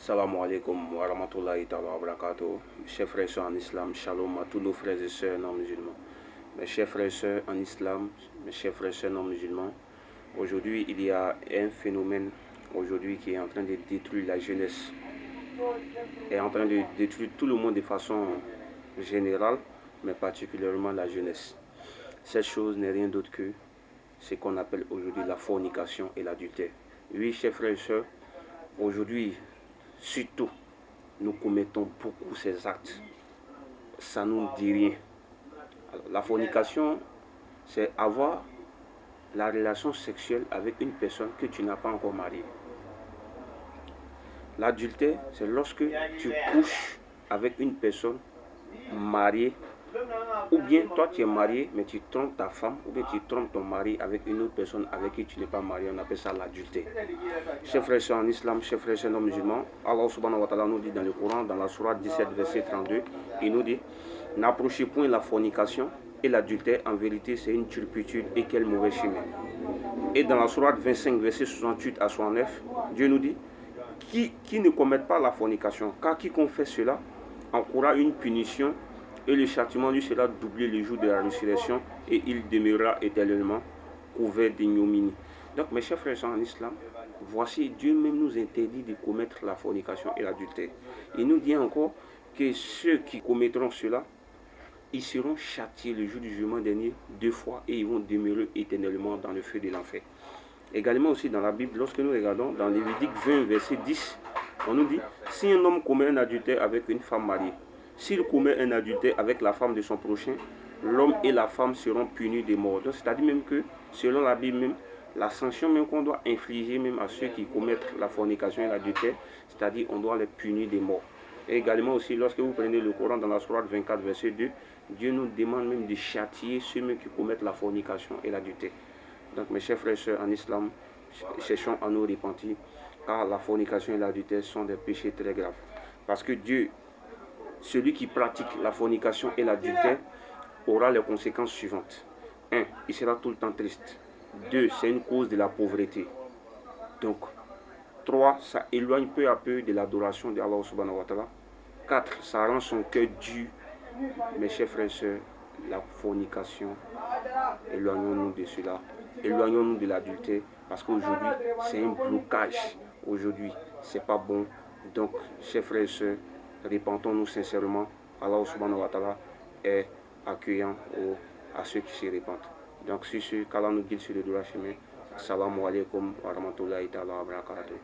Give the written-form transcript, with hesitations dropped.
Salam alaikum wa rahmatullahi ta'ala wa barakatuh. Chers frères et sœurs en islam, shalom à tous nos frères et sœurs non musulmans. Mes chers frères et sœurs en islam, mes chers frères et sœurs non musulmans, aujourd'hui il y a un phénomène aujourd'hui qui est en train de détruire la jeunesse, est en train de détruire tout le monde de façon générale, mais particulièrement la jeunesse. Cette chose n'est rien d'autre que ce qu'on appelle aujourd'hui la fornication et l'adultère. Oui, chers frères et sœurs, aujourd'hui, surtout, nous commettons beaucoup ces actes. Ça ne nous dit rien. Alors, la fornication, c'est avoir la relation sexuelle avec une personne que tu n'as pas encore mariée. L'adultère, c'est lorsque tu couches avec une personne mariée, ou bien toi tu es marié mais tu trompes ta femme, ou bien tu trompes ton mari avec une autre personne avec qui tu n'es pas marié. On appelle ça l'adultère. Chers frères et sœurs en islam, chers frères et sœurs non musulmans, Allah subhanahu wa ta'ala nous dit dans le Coran, dans la sourate 17 verset 32, il nous dit: n'approchez point la fornication et l'adultère, en vérité c'est une turpitude et quel mauvais chemin. Et dans la sourate 25 verset 68 à 69, Dieu nous dit: qui ne commettent pas la fornication, car quiconque fait cela encourra une punition, et le châtiment lui sera doublé le jour de la résurrection, et il demeurera éternellement couvert d'ignominie. Donc mes chers frères en islam, voici Dieu même nous interdit de commettre la fornication et l'adultère. Il nous dit encore que ceux qui commettront cela, ils seront châtiés le jour du jugement dernier 2 fois, et ils vont demeurer éternellement dans le feu de l'enfer. Également aussi dans la Bible, lorsque nous regardons dans Lévitique 20 verset 10, on nous dit: si un homme commet un adultère avec une femme mariée, s'il commet un adultère avec la femme de son prochain, l'homme et la femme seront punis de mort. C'est-à-dire même que, selon la Bible même, la sanction même qu'on doit infliger même à ceux qui commettent la fornication et l'adultère, c'est-à-dire on doit les punir de mort. Et également aussi, lorsque vous prenez le Coran dans la sourate 24 verset 2, Dieu nous demande même de châtier ceux même qui commettent la fornication et l'adultère. Donc mes chers frères et sœurs en islam, cherchons à nous repentir, car la fornication et l'adultère sont des péchés très graves. Parce que Dieu, celui qui pratique la fornication et l'adultère, aura les conséquences suivantes. 1. Il sera tout le temps triste. 2. C'est une cause de la pauvreté. Donc, 3. Ça éloigne peu à peu de l'adoration de Allah subhanahu wa ta'ala. 4. Ça rend son cœur dur. Mes chers frères et sœurs, la fornication, éloignons-nous de cela. Éloignons-nous de l'adultère, parce qu'aujourd'hui, c'est un blocage. Aujourd'hui, c'est pas bon. Donc, chers frères et sœurs, repentons-nous sincèrement. Allah subhanahu wa ta'ala est accueillant à ceux qui se repentent. Donc, sur ce, qu'Allah nous guide sur le droit chemin. Assalamu alaikum wa rahmatullahi ta'ala wa barakatuh.